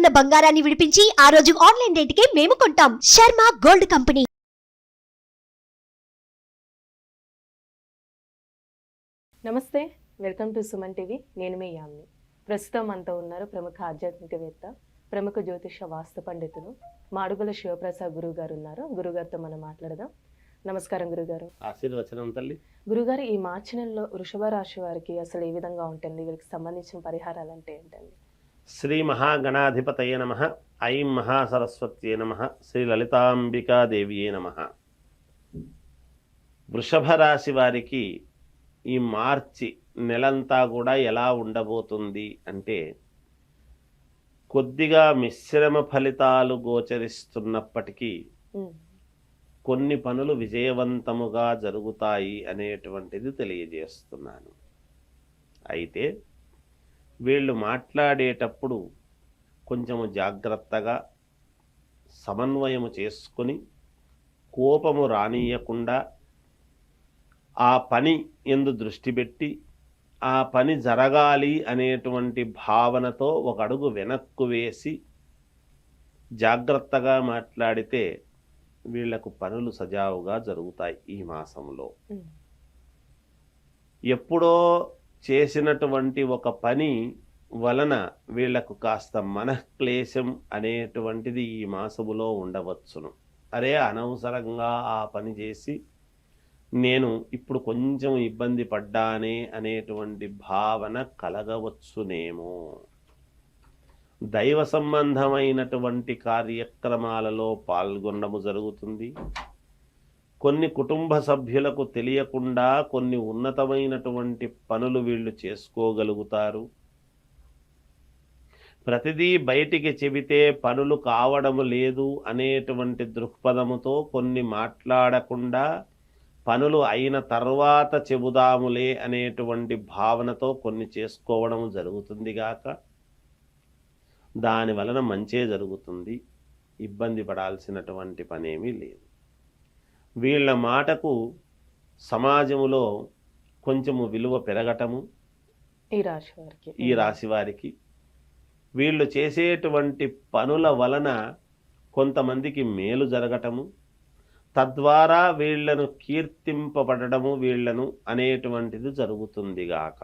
ఉన్న బంగారాన్ని విడిపించి ఆ రోజు ఆన్లైన్ రేటుకే మేము కొంటాం. Sharma gold company. నమస్తే, వెల్కమ్ టు సుమన్ టీవీ. నేను మీ యామ్ని. ప్రస్తుతం మనతో ఉన్నారు ప్రముఖ ఆధ్యాత్మికవేత్త, ప్రముఖ జ్యోతిష వాస్తు పండితులు మాడుగుల శివప్రసాద్ గురువు గారు ఉన్నారు. గురుగారితో మనం మాట్లాడదాం. నమస్కారం గురుగారు. ఆశీర్వచనం తల్లి. గురుగారు, ఈ మార్చి నెలలో వృషభ రాశి వారికి అసలు ఏ విధంగా ఉంటుంది? వీరికి సంబంధించిన పరిహారాలు అంటే ఏంటండి? శ్రీ మహాగణాధిపతయే నమః. ఐం మహాసరస్వత్యే నమః. శ్రీ లలితాంబికాదేవియే నమః. వృషభ రాశి వారికి ఈ మార్చి నెలంతా కూడా ఎలా ఉండబోతుంది అంటే, కొద్దిగా మిశ్రమ ఫలితాలు గోచరిస్తున్నప్పటికీ కొన్ని పనులు విజయవంతముగా జరుగుతాయి అనేటువంటిది తెలియజేస్తున్నాను. అయితే వీళ్ళు మాట్లాడేటప్పుడు కొంచెము జాగ్రత్తగా సమన్వయము చేసుకొని కోపము రానియకుండా ఆ పని యందు దృష్టి పెట్టి ఆ పని జరగాలి అనేటువంటి భావనతో ఒక అడుగు వెనక్కు వేసి జాగ్రత్తగా మాట్లాడితే వీళ్లకు పనులు సజావుగా జరుగుతాయి. ఈ మాసంలో ఎప్పుడో చేసినటువంటి ఒక పని వలన వీళ్లకు కాస్త మనఃక్లేశం అనేటువంటిది ఈ మాసములో ఉండవచ్చును. అరే, అనవసరంగా ఆ పని చేసి నేను ఇప్పుడు కొంచెం ఇబ్బంది పడ్డానే అనేటువంటి భావన కలగవచ్చునేమో. దైవ సంబంధమైనటువంటి కార్యక్రమాలలో పాల్గొనడము జరుగుతుంది. కొన్ని కుటుంబ సభ్యులకు తెలియకుండా కొన్ని ఉన్నతమైనటువంటి పనులు వీళ్ళు చేసుకోగలుగుతారు. ప్రతిదీ బయటికి చెబితే పనులు కావడము లేదు అనేటువంటి దృక్పథముతో కొన్ని మాట్లాడకుండా పనులు అయిన తర్వాత చెబుదాములే అనేటువంటి భావనతో కొన్ని చేసుకోవడం జరుగుతుంది గాక దాని వలన మంచే జరుగుతుంది. ఇబ్బంది పడాల్సినటువంటి పనేమీ లేదు. వీళ్ళ మాటకు సమాజములో కొంచెము విలువ పెరగటము ఈ రాశి వారికి వీళ్ళు చేసేటువంటి పనుల వలన కొంతమందికి మేలు జరగటము, తద్వారా వీళ్లను కీర్తింపబడము వీళ్లను అనేటువంటిది జరుగుతుందిగాక.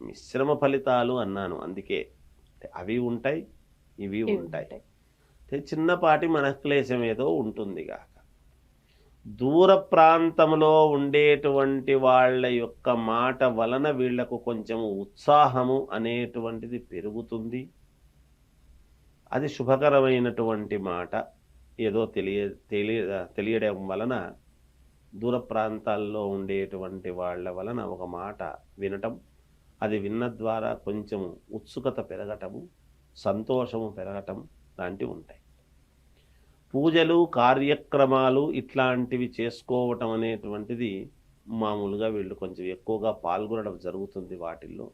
మిశ్రమ ఫలితాలు అన్నాను, అందుకే అవి ఉంటాయి ఇవి ఉంటాయి. చిన్నపాటి మనఃక్లేశం ఏదో ఉంటుందిగాక. దూర ప్రాంతంలో ఉండేటువంటి వాళ్ళ యొక్క మాట వలన వీళ్లకు కొంచెం ఉత్సాహము అనేటువంటిది పెరుగుతుంది. అది శుభకరమైనటువంటి మాట. ఏదో తెలియడం వలన దూర ప్రాంతాల్లో ఉండేటువంటి వాళ్ళ వలన ఒక మాట వినటం, అది విన్న ద్వారా కొంచెం ఉత్సుకత పెరగటము, సంతోషము పెరగటం లాంటివి ఉంటాయి. పూజలు కార్యక్రమాలు ఇట్లాంటివి చేసుకోవటం అనేటువంటిది మామూలుగా వీళ్ళు కొంచెం ఎక్కువగా పాల్గొనడం జరుగుతుంది. వాటిల్లో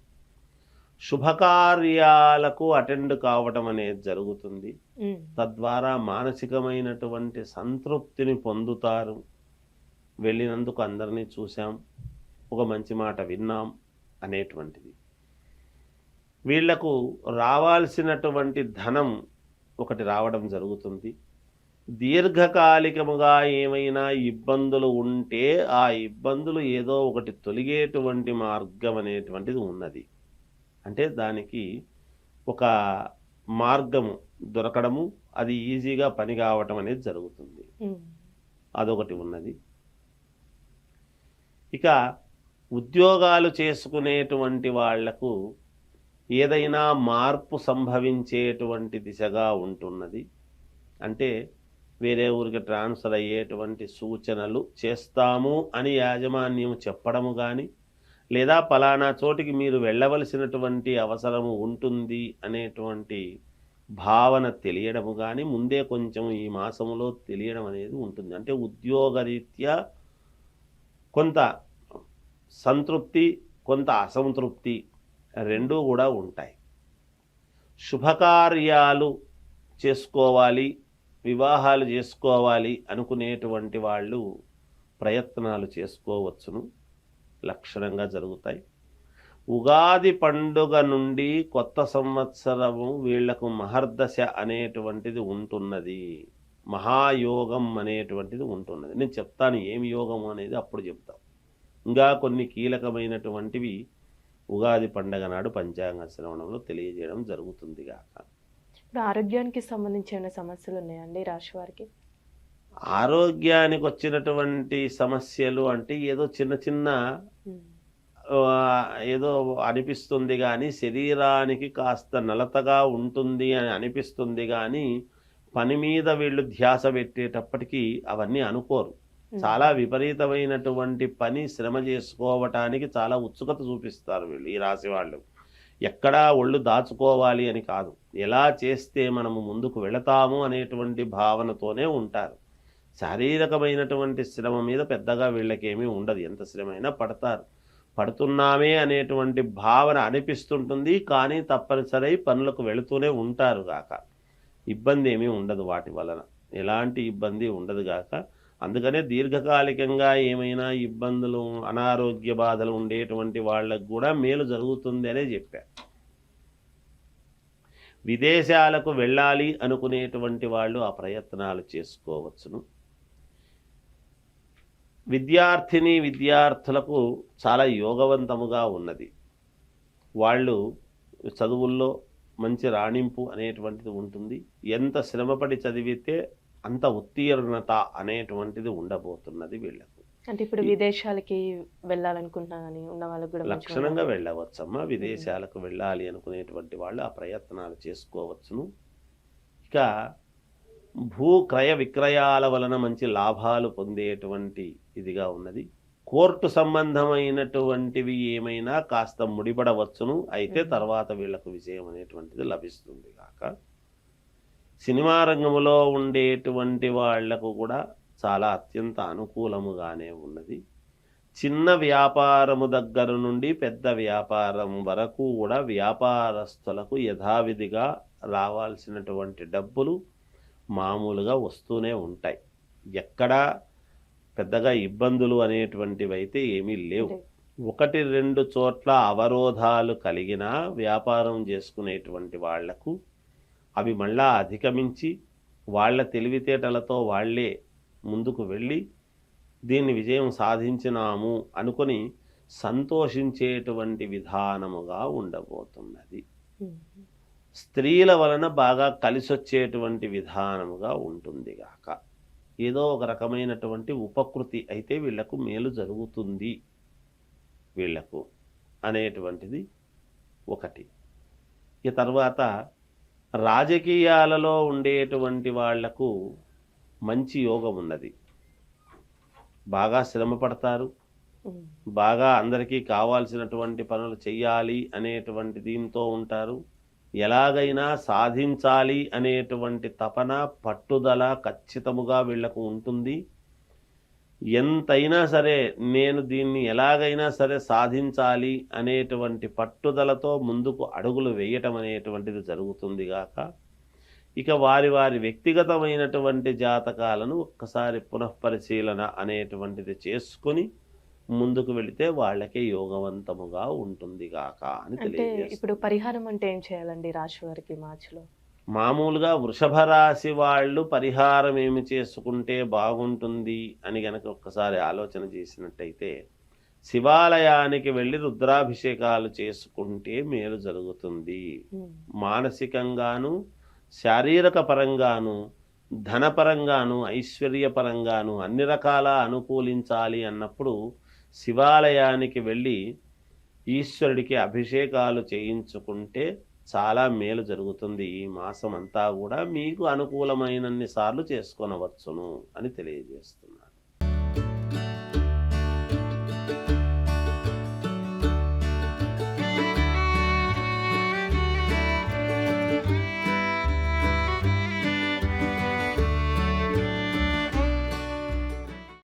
శుభకార్యాలకు అటెండ్ కావటం అనేది జరుగుతుంది. తద్వారా మానసికమైనటువంటి సంతృప్తిని పొందుతారు. వెళ్ళినందుకు అందరినీ చూసాం, ఒక మంచి మాట విన్నాం అనేటువంటిది. వీళ్లకు రావాల్సినటువంటి ధనం ఒకటి రావడం జరుగుతుంది. దీర్ఘకాలికముగా ఏమైనా ఇబ్బందులు ఉంటే ఆ ఇబ్బందులు ఏదో ఒకటి తొలగేటువంటి మార్గం అనేటువంటిది ఉన్నది. అంటే దానికి ఒక మార్గము దొరకడము, అది ఈజీగా పని కావటం అనేది జరుగుతుంది. అదొకటి ఉన్నది. ఇక ఉద్యోగాలు చేసుకునేటువంటి వాళ్లకు ఏదైనా మార్పు సంభవించేటువంటి దిశగా ఉంటున్నది. అంటే వేరే ఊరికి ట్రాన్స్ఫర్ అయ్యేటువంటి సూచనలు చేస్తాము అని యాజమాన్యం చెప్పడము కానీ, లేదా పలానా చోటికి మీరు వెళ్ళవలసినటువంటి అవసరము ఉంటుంది అనేటువంటి భావన తెలియడము కానీ ముందే కొంచెం ఈ మాసంలో తెలియడం అనేది ఉంటుంది. అంటే ఉద్యోగరీత్యా కొంత సంతృప్తి, కొంత అసంతృప్తి రెండూ కూడా ఉంటాయి. శుభకార్యాలు చేసుకోవాలి, వివాహాలు చేసుకోవాలి అనుకునేటువంటి వాళ్ళు ప్రయత్నాలు చేసుకోవచ్చును, లక్షణంగా జరుగుతాయి. ఉగాది పండుగ నుండి కొత్త సంవత్సరము వీళ్లకు మహర్దశ అనేటువంటిది ఉంటున్నది, మహాయోగం అనేటువంటిది ఉంటున్నది. నేను చెప్తాను ఏమి యోగం అనేది అప్పుడు చెప్తాను. ఇంకా కొన్ని కీలకమైనటువంటివి ఉగాది పండగ నాడు పంచాంగ శ్రవణంలో తెలియజేయడం జరుగుతుంది గాక. ఇప్పుడు ఆరోగ్యానికి సంబంధించిన సమస్యలు ఉన్నాయండి రాశి వారికి? ఆరోగ్యానికి వచ్చినటువంటి సమస్యలు అంటే ఏదో చిన్న చిన్న ఏదో అనిపిస్తుంది కానీ, శరీరానికి కాస్త నలతగా ఉంటుంది అని అనిపిస్తుంది కానీ, పని మీద వీళ్ళు ధ్యాస పెట్టేటప్పటికీ అవన్నీ అనుకోరు. చాలా విపరీతమైనటువంటి పని శ్రమ చేసుకోవటానికి చాలా ఉత్సుకత చూపిస్తారు వీళ్ళు, ఈ రాశి వాళ్ళు. ఎక్కడా ఒళ్ళు దాచుకోవాలి అని కాదు, ఎలా చేస్తే మనము ముందుకు వెళతాము అనేటువంటి భావనతోనే ఉంటారు. శారీరకమైనటువంటి శ్రమ మీద పెద్దగా వీళ్ళకేమీ ఉండదు, ఎంత శ్రమైనా పడుతున్నామే అనేటువంటి భావన అనిపిస్తుంటుంది. కానీ తప్పనిసరి పనులకు వెళుతూనే ఉంటారు గాక, ఇబ్బంది ఏమీ ఉండదు వాటి వలన, ఎలాంటి ఇబ్బంది ఉండదు గాక. అందుకనే దీర్ఘకాలికంగా ఏమైనా ఇబ్బందులు, అనారోగ్య బాధలు ఉండేటువంటి వాళ్ళకు కూడా మేలు జరుగుతుంది అనే చెప్పారు. విదేశాలకు వెళ్ళాలి అనుకునేటువంటి వాళ్ళు ఆ ప్రయత్నాలు చేసుకోవచ్చును. విద్యార్థులకు చాలా యోగవంతముగా ఉన్నది. వాళ్ళు చదువుల్లో మంచి రాణింపు అనేటువంటిది ఉంటుంది. ఎంత శ్రమపడి చదివితే అంత ఉత్తీర్ణత అనేటువంటిది ఉండబోతున్నది వీళ్ళకు. అంటే ఇప్పుడు విదేశాలకి వెళ్ళాలనుకుంటున్నానని ఉన్న వాళ్ళకి కూడా లక్షణంగా వెళ్ళవచ్చమ్మా. విదేశాలకు వెళ్ళాలి అనుకునేటువంటి వాళ్ళు ఆ ప్రయత్నాలు చేసుకోవచ్చును. ఇక భూ క్రయ విక్రయాల వలన మంచి లాభాలు పొందేటువంటి ఇదిగా ఉన్నది. కోర్టు సంబంధమైనటువంటివి ఏమైనా కాస్త ముడిపడవచ్చును, అయితే తర్వాత వీళ్లకు విజయం అనేటువంటిది లభిస్తుంది కాక. సినిమా రంగంలో ఉండేటువంటి వాళ్లకు కూడా చాలా అత్యంత అనుకూలముగానే ఉన్నది. చిన్న వ్యాపారము దగ్గర నుండి పెద్ద వ్యాపారం వరకు కూడా వ్యాపారస్తులకు యథావిధిగా రావాల్సినటువంటి డబ్బులు మామూలుగా వస్తూనే ఉంటాయి. ఎక్కడా పెద్దగా ఇబ్బందులు అనేటువంటివి అయితే ఏమీ లేవు. 1-2 చోట్ల అవరోధాలు కలిగినా వ్యాపారం చేసుకునేటువంటి వాళ్లకు అవి మళ్ళా అధిగమించి వాళ్ళ తెలివితేటలతో వాళ్లే ముందుకు వెళ్ళి దీన్ని విజయం సాధించినాము అనుకొని సంతోషించేటువంటి విధానముగా ఉండబోతున్నది. స్త్రీల వలన బాగా కలిసొచ్చేటువంటి విధానముగా ఉంటుంది గాక. ఏదో ఒక రకమైనటువంటి ఉపకృతి అయితే వీళ్లకు మేలు జరుగుతుంది వీళ్లకు అనేటువంటిది ఒకటి. ఈ తర్వాత రాజకీయాలలో ఉండేటువంటి వాళ్లకు మంచి యోగం ఉన్నది. బాగా శ్రమ పడతారు, బాగా అందరికీ కావాల్సినటువంటి పనులు చెయ్యాలి అనేటువంటి దీంతో ఉంటారు. ఎలాగైనా సాధించాలి అనేటువంటి తపన, పట్టుదల ఖచ్చితముగా వీళ్లకు ఉంటుంది. ఎంతైనా సరే నేను దీన్ని ఎలాగైనా సరే సాధించాలి అనేటువంటి పట్టుదలతో ముందుకు అడుగులు వేయటం అనేటువంటిది జరుగుతుంది గాక. ఇక వారి వ్యక్తిగతమైనటువంటి జాతకాలను ఒక్కసారి పునఃపరిశీలన అనేటువంటిది చేసుకొని ముందుకు వెళితే వాళ్ళకే యోగవంతముగా ఉంటుంది గాక అని తెలియజేస్తుంది. ఇప్పుడు పరిహారం అంటే ఏం చేయాలండి రాశి వారికి మార్చిలో? మామూలుగా వృషభ రాశి వాళ్ళు పరిహారం ఏమి చేసుకుంటే బాగుంటుంది అని గనక ఒక్కసారి ఆలోచన చేసినట్టయితే, శివాలయానికి వెళ్ళి రుద్రాభిషేకాలు చేసుకుంటే మేలు జరుగుతుంది. మానసికంగాను, శారీరక పరంగాను, ధనపరంగాను, ఐశ్వర్యపరంగాను అన్ని రకాల అనుకూలించాలి అన్నప్పుడు శివాలయానికి వెళ్ళి ఈశ్వరుడికి అభిషేకాలు చేయించుకుంటే చాలా మేలు జరుగుతుంది. ఈ మాసం అంతా కూడా మీకు అనుకూలమైనన్ని సార్లు చేసుకొనవచ్చును అని తెలియజేస్తుంది.